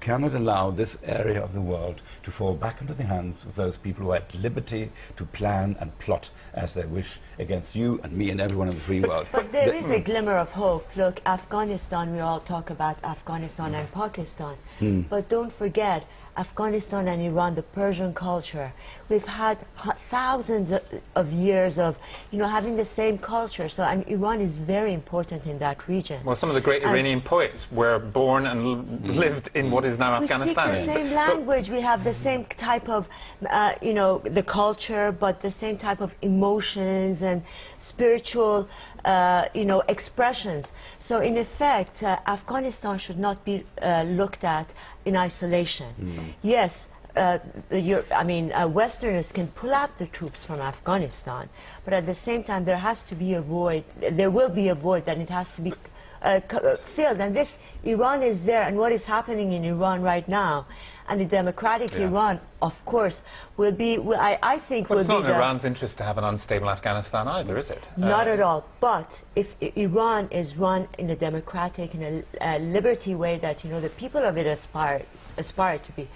We cannot allow this area of the world to fall back into the hands of those people who are at liberty to plan and plot as they wish against you and me and everyone in the free world. But there is a glimmer of hope. Look, Afghanistan, we all talk about Afghanistan and Pakistan, but don't forget Afghanistan and Iran, the Persian culture. We've had thousands of years of, having the same culture. So, and Iran is very important in that region. Well, some of the great Iranian poets were born and lived in what is now Afghanistan. We speak the same language. We have the same type of, the culture, but the same type of emotions and spiritual, expressions. So, in effect, Afghanistan should not be looked at in isolation. Yes, Westerners can pull out the troops from Afghanistan, but at the same time there has to be a void, there will be a void, and it has to be filled. And this, Iran is there, and what is happening in Iran right now, and the democratic Iran, of course, will be, I think, well, will it's be not in Iran's interest to have an unstable Afghanistan either, is it? Not at all. But if Iran is run in a democratic, in a liberty way that, the people of it aspire to be,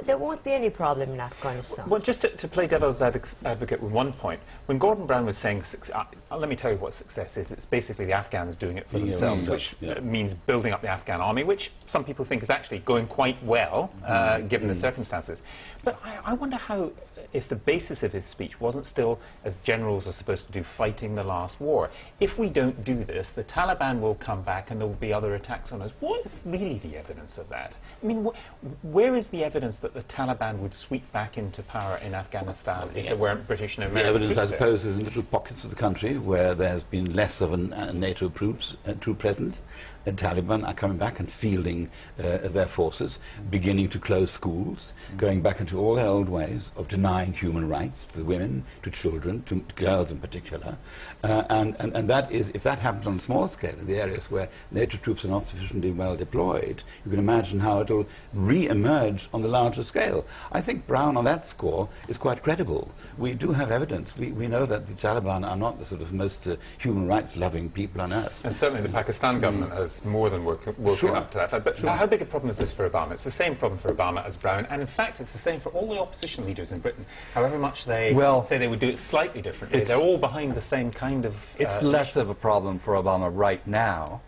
there won't be any problem in Afghanistan. Well, just to play devil's advocate with one point, when Gordon Brown was saying, let me tell you what success is, it's basically the Afghans doing it for themselves, which means building up the Afghan army, which some people think is actually going quite well, given the circumstances. But I wonder how, if the basis of his speech wasn't still, as generals are supposed to do, fighting the last war, if we don't do this, the Taliban will come back and there will be other attacks on us. What is really the evidence of that? I mean, where is the evidence that the Taliban would sweep back into power in Afghanistan if there weren't British and American The evidence, troops I suppose, is in little pockets of the country where there has been less of a NATO troop presence. The Taliban are coming back and fielding their forces, beginning to close schools, going back into all their old ways of denying human rights to the women, to children, to girls in particular. And that is, if that happens on a small scale in the areas where NATO troops are not sufficiently well deployed, you can imagine how it will re-emerge on the larger scale. I think Brown on that score is quite credible. We do have evidence. We know that the Taliban are not the sort of most human rights loving people on earth. And certainly the Pakistan government has more than woken up to that fact. But how big a problem is this for Obama? It's the same problem for Obama as Brown, and in fact it's the same for all the opposition leaders in Britain. However much they say they would do it slightly differently, they're all behind the same kind of It's less of a problem for Obama right now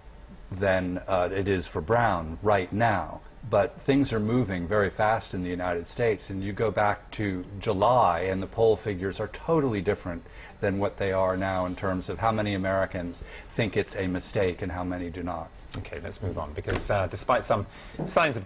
than it is for Brown right now. But things are moving very fast in the United States, and you go back to July and the poll figures are totally different than what they are now in terms of how many Americans think it's a mistake and how many do not. Okay, let's move on, because despite some signs of